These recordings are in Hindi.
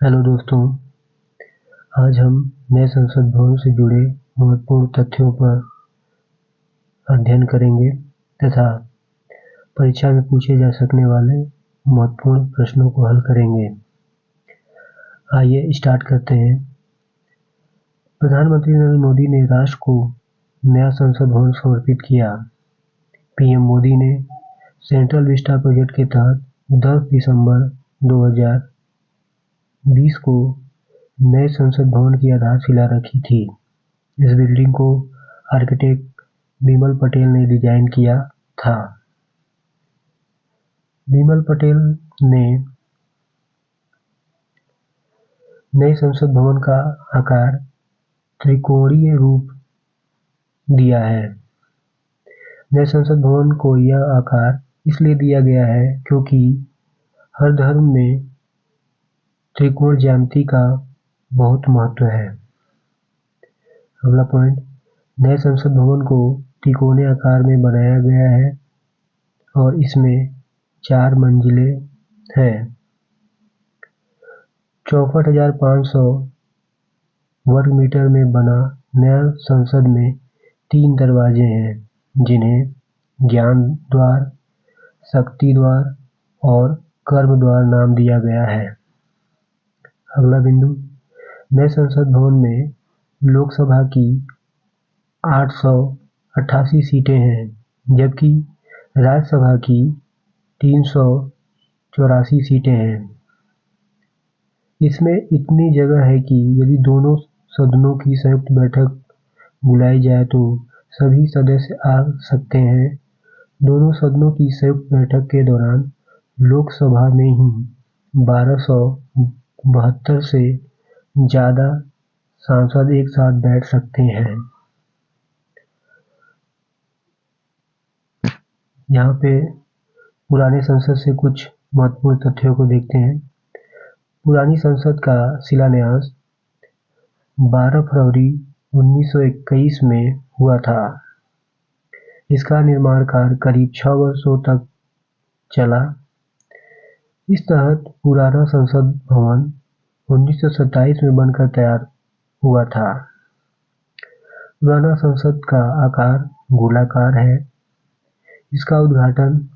हेलो दोस्तों, आज हम नए संसद भवन से जुड़े महत्वपूर्ण तथ्यों पर अध्ययन करेंगे तथा परीक्षा में पूछे जा सकने वाले महत्वपूर्ण प्रश्नों को हल करेंगे। आइए स्टार्ट करते हैं। प्रधानमंत्री नरेंद्र मोदी ने राष्ट्र को नया संसद भवन समर्पित किया। पीएम मोदी ने सेंट्रल विस्टा प्रोजेक्ट के तहत 10 दिसंबर 2020 को नए संसद भवन की आधारशिला रखी थी। इस बिल्डिंग को आर्किटेक्ट बिमल पटेल ने डिजाइन किया था। बिमल पटेल ने नए संसद भवन का आकार त्रिकोणीय रूप दिया है। नए संसद भवन को यह आकार इसलिए दिया गया है क्योंकि हर धर्म में त्रिकोण ज्यामिति का बहुत महत्व है। अगला पॉइंट, नए संसद भवन को त्रिकोणीय आकार में बनाया गया है और इसमें 4 मंजिलें हैं। 64,500 वर्ग मीटर में बना नया संसद में 3 दरवाजे हैं, जिन्हें ज्ञान द्वार, शक्ति द्वार और कर्म द्वार नाम दिया गया है। अगला बिंदु, नए संसद भवन में लोकसभा की 888 सीटें हैं, जबकि राज्यसभा की 384 सीटें हैं। इसमें इतनी जगह है कि यदि दोनों सदनों की संयुक्त बैठक बुलाई जाए तो सभी सदस्य आ सकते हैं। दोनों सदनों की संयुक्त बैठक के दौरान लोकसभा में ही 1272 से ज़्यादा सांसद एक साथ बैठ सकते हैं। यहाँ पे पुराने संसद से कुछ महत्वपूर्ण तथ्यों को देखते हैं। पुरानी संसद का शिलान्यास 12 फरवरी 1921 में हुआ था। इसका निर्माण कार्य करीब 6 वर्षों तक चला। इस तहत पुराना संसद भवन 1927 में बनकर तैयार हुआ था। पुराना संसद का आकार गोलाकार है। इसका उद्घाटन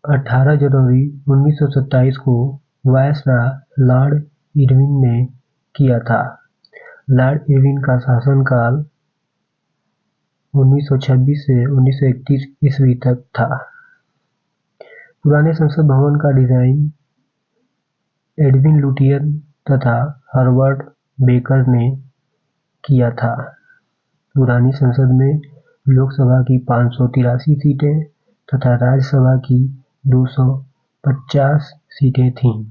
18 जनवरी 1927 को वायसराय लॉर्ड इरविन ने किया था। लॉर्ड इरविन का शासनकाल 1926 से 1931 ईस्वी तक था। पुराने संसद भवन का डिजाइन एडविन लुटियर तथा हर्बर्ट बेकर ने किया था। पुरानी संसद में लोकसभा की 583 सीटें तथा राज्यसभा की 250 सीटें थीं।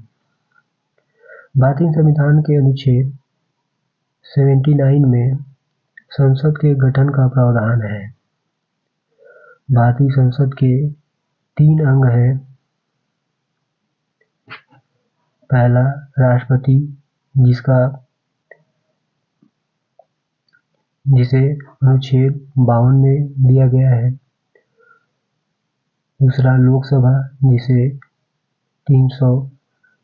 भारतीय संविधान के अनुच्छेद 79 में संसद के गठन का प्रावधान है। भारतीय संसद के 3 अंग हैं। पहला, राष्ट्रपति, जिसे अनुच्छेद 52 में दिया गया है। दूसरा, लोकसभा,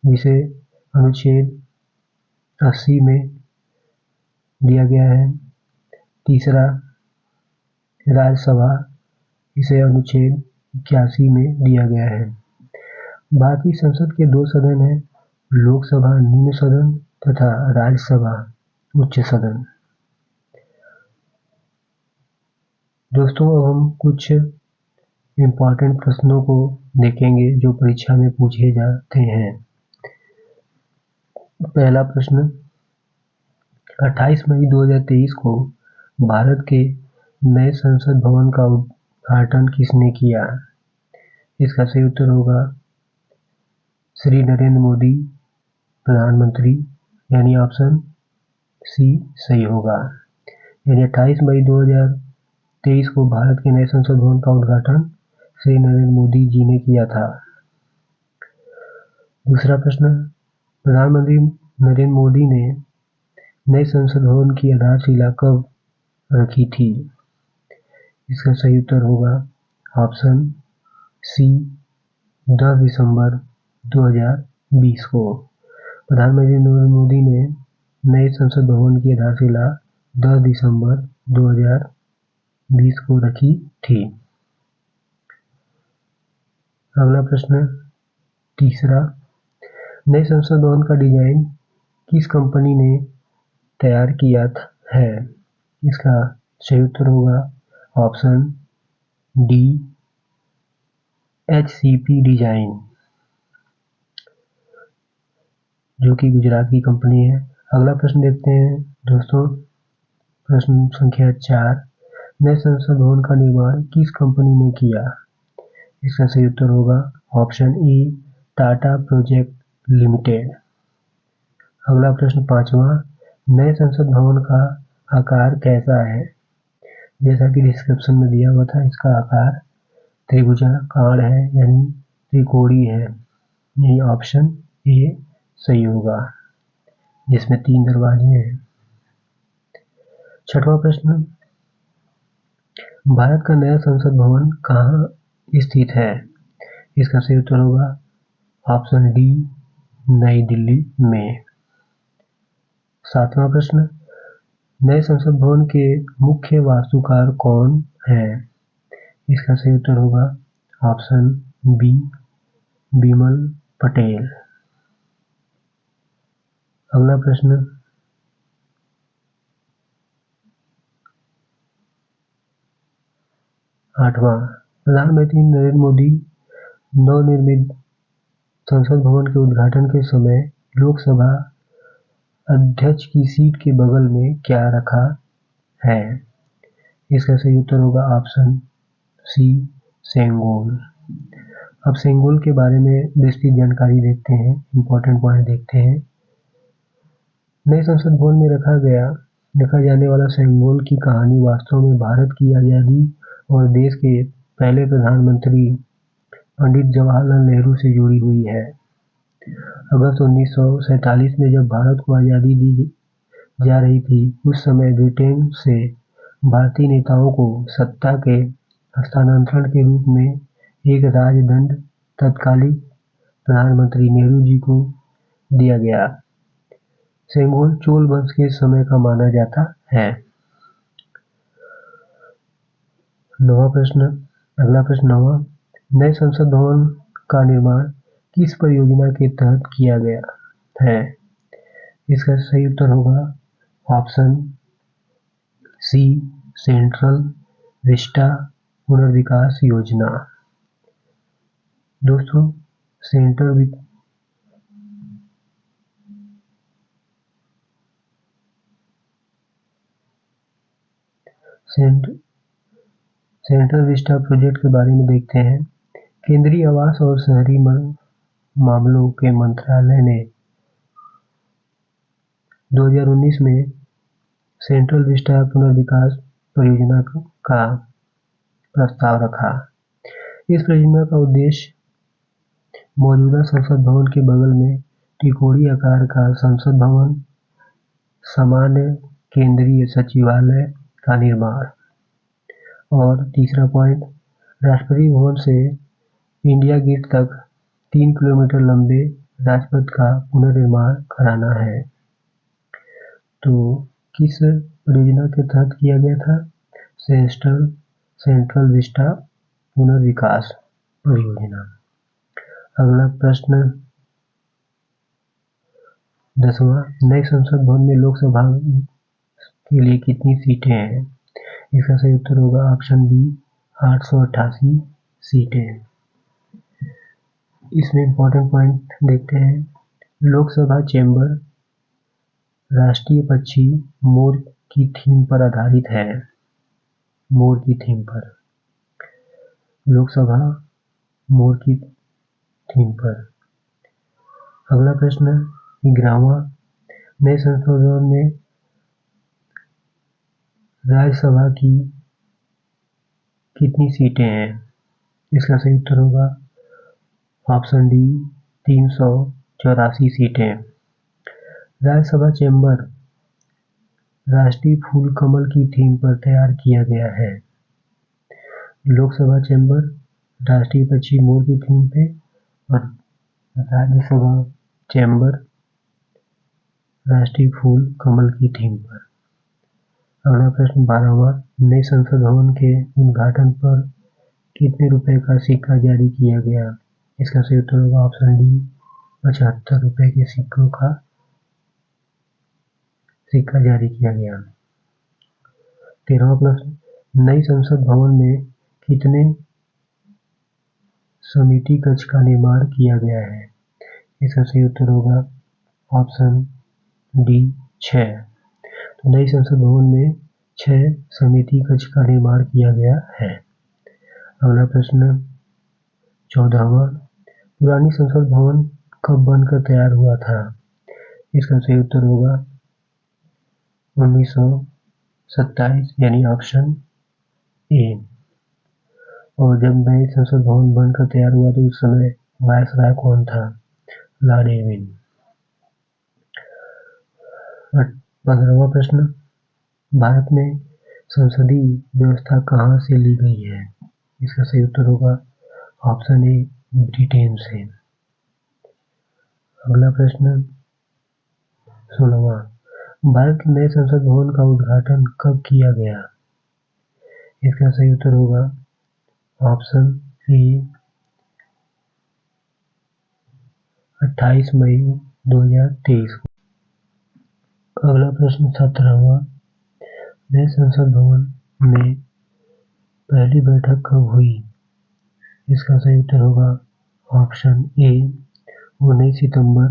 जिसे अनुच्छेद 80 में दिया गया है। तीसरा, राज्यसभा, इसे अनुच्छेद 81 में दिया गया है। भारतीय संसद के 2 सदन हैं, लोकसभा निम्न सदन तथा राज्यसभा उच्च सदन। दोस्तों, अब हम कुछ इम्पोर्टेंट प्रश्नों को देखेंगे जो परीक्षा में पूछे जाते हैं। पहला प्रश्न, 28 मई 2023 को भारत के नए संसद भवन का उद्घाटन किसने किया? इसका सही उत्तर होगा श्री नरेंद्र मोदी, प्रधानमंत्री, यानी ऑप्शन सी सही होगा। यानी 28 मई 2023 को भारत के नए संसद भवन का उद्घाटन श्री नरेंद्र मोदी जी ने किया था। दूसरा प्रश्न, प्रधानमंत्री नरेंद्र मोदी ने नए संसद भवन की आधारशिला कब रखी थी? इसका सही उत्तर होगा ऑप्शन सी 10 दिसंबर 2020 को। प्रधानमंत्री नरेंद्र मोदी ने नए संसद भवन की आधारशिला 10 दिसंबर 2020 को रखी थी। अगला प्रश्न तीसरा, नए संसद भवन का डिजाइन किस कंपनी ने तैयार किया है? इसका सही उत्तर होगा ऑप्शन डी, HCP डिजाइन, जो कि गुजरात की कंपनी है। अगला प्रश्न देखते हैं दोस्तों, प्रश्न संख्या 4, नए संसद भवन का निर्माण किस कंपनी ने किया? इसका सही उत्तर होगा option A, Tata project limited. अगला प्रश्न 5वां, नए संसद भवन का आकार कैसा है? जैसा कि डिस्क्रिप्शन में दिया हुआ था, इसका आकार त्रिभुजाकार है, यानी त्रिकोणीय है। यही ऑप्शन ए सही होगा, जिसमें 3 दरवाजे हैं। 6वां प्रश्न, भारत का नया संसद भवन कहाँ स्थित है? इसका सही उत्तर होगा ऑप्शन डी, नई दिल्ली में। 7वां प्रश्न, नए संसद भवन के मुख्य वास्तुकार कौन है? इसका सही उत्तर होगा ऑप्शन बी, बिमल पटेल। अगला प्रश्न 8वां, प्रधानमंत्री नरेंद्र मोदी नवनिर्मित संसद भवन के उद्घाटन के समय लोकसभा अध्यक्ष की सीट के बगल में क्या रखा है? इसका सही उत्तर होगा ऑप्शन सी, सेंगोल। अब सेंगोल के बारे में विस्तृत जानकारी देखते हैं, इंपॉर्टेंट पॉइंट देखते हैं। नए संसद भवन में रखा जाने वाला सेंगोल की कहानी वास्तव में भारत की आज़ादी और देश के पहले प्रधानमंत्री पंडित जवाहरलाल नेहरू से जुड़ी हुई है। अगस्त 1947 में जब भारत को आज़ादी दी जा रही थी, उस समय ब्रिटेन से भारतीय नेताओं को सत्ता के हस्तांतरण के रूप में एक राजदंड तत्कालीन प्रधानमंत्री नेहरू जी को दिया गया। सेंगोल चोल वंश के समय का माना जाता है। 9वां प्रश्न, अगला प्रश्न 9वां, नए संसद भवन का निर्माण किस परियोजना के तहत किया गया है? इसका सही उत्तर होगा ऑप्शन सी, सेंट्रल विस्टा पुनर्विकास योजना। दोस्तों, सेंट्रल विस्टा प्रोजेक्ट के बारे में देखते हैं। केंद्रीय आवास और शहरी मामलों के मंत्रालय ने 2019 में सेंट्रल विस्टा पुनर्विकास परियोजना का प्रस्ताव रखा। इस परियोजना का उद्देश्य मौजूदा संसद भवन के बगल में त्रिकोणीय आकार का संसद भवन, सामान्य केंद्रीय सचिवालय का निर्माण और तीसरा पॉइंट, राष्ट्रपति भवन से इंडिया गेट तक 3 किलोमीटर लंबे राजपथ का पुनर्निर्माण कराना है। तो किस परियोजना के तहत किया गया था? सेंट्रल विस्टा पुनर्विकास परियोजना। अगला प्रश्न 10वां, नए संसद भवन में लोकसभा के लिए कितनी सीटें हैं? इसका सही उत्तर होगा ऑप्शन बी, 888 सीटें। इसमें इंपॉर्टेंट पॉइंट देखते हैं। लोकसभा चेंबर राष्ट्रीय पक्षी मोर की थीम पर आधारित है। मोर की थीम पर, लोकसभा मोर की थीम पर। अगला प्रश्न 11वां, नए संसद भवन में राज्यसभा की कितनी सीटें हैं? इसका सही उत्तर होगा ऑप्शन डी, 384 सीटें। राज्यसभा चेंबर राष्ट्रीय फूल कमल की थीम पर तैयार किया गया है। लोकसभा चेंबर राष्ट्रीय पक्षी मोर की थीम पे और राज्यसभा चेंबर राष्ट्रीय फूल कमल की थीम पर। अगला प्रश्न 12वां, नए संसद भवन के उद्घाटन पर कितने रुपए का सिक्का जारी किया गया? इसका सही उत्तर होगा ऑप्शन डी, 75 रुपए के सिक्कों का सिक्का जारी किया गया। 13वां प्रश्न, नई संसद भवन में कितने समिति कक्ष का निर्माण किया गया है? इसका सही उत्तर होगा ऑप्शन डी, 6। तो नई संसद भवन में 6 समिति कक्ष का निर्माण किया गया है। अगला प्रश्न 14वां, पुरानी संसद भवन कब बनकर तैयार हुआ था? इसका सही उत्तर होगा 1927 यानी ऑप्शन ए। और जब नए संसद भवन बनकर तैयार हुआ तो उस समय वायसराय कौन था? Lord Irwin. 15वां प्रश्न, भारत में संसदीय व्यवस्था कहाँ से ली गई है? इसका सही उत्तर होगा ऑप्शन ए, ब्रिटेन से। अगला प्रश्न 16वां, भारत के नए संसद भवन का उद्घाटन कब किया गया? इसका सही उत्तर होगा ऑप्शन ए, 28 मई 2023 को। अगला प्रश्न 17वां, नए संसद भवन में पहली बैठक कब हुई? इसका सही उत्तर होगा ऑप्शन ए, 19 सितंबर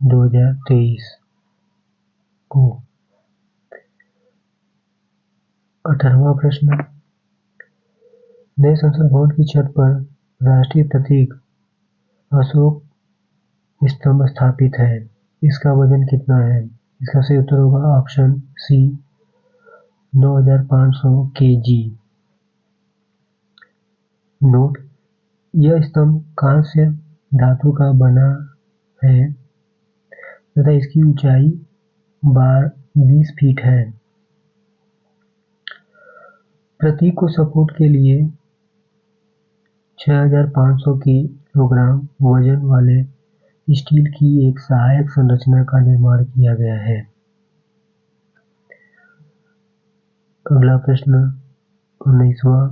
2023 को। 18वां प्रश्न, नए संसद भवन की छत पर राष्ट्रीय प्रतीक अशोक स्तंभ स्थापित है, इसका वजन कितना है? इसका सही उत्तर होगा ऑप्शन सी, 9500 kg। नोट, यह स्तंभ कांस्य धातु का बना है तथा इसकी ऊंचाई 20 फीट है। प्रतीक को सपोर्ट के लिए 6500 किलोग्राम वजन वाले स्टील की एक सहायक संरचना का निर्माण किया गया है। अगला प्रश्न 19वां,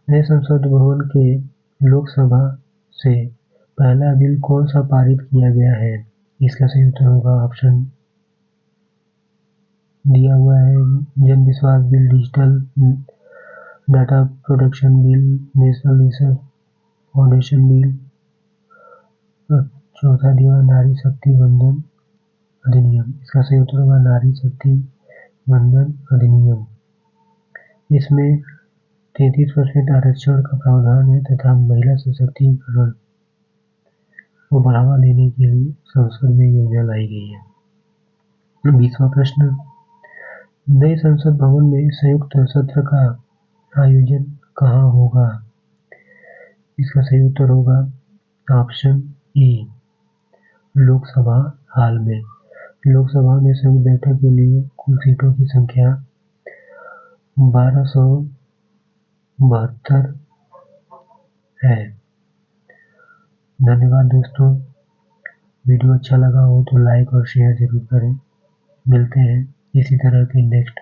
नए संसद भवन के लोकसभा से पहला बिल कौन सा पारित किया गया है? इसका सही उत्तर होगा ऑप्शन दिया हुआ है, जन विश्वास bill, digital data protection bill, national research foundation bill. चौथा दिया हुआ नारी शक्ति वंदन अधिनियम। इसका सही उत्तर होगा नारी शक्ति वंदन अधिनियम। इसमें 33% आरक्षण का प्रावधान है तथा महिला सशक्तिकरण को बढ़ावा देने के लिए संसद में योजना लाई गई है। 20वां प्रश्न, नए संसद भवन में संयुक्त सत्र का आयोजन कहाँ होगा? इसका सही उत्तर होगा ऑप्शन ए, लोकसभा हाल में। लोकसभा में संयुक्त बैठक के लिए कुल सीटों की संख्या 1272 है। धन्यवाद दोस्तों, वीडियो अच्छा लगा हो तो लाइक और शेयर जरूर करें। मिलते हैं इसी तरह के नेक्स्ट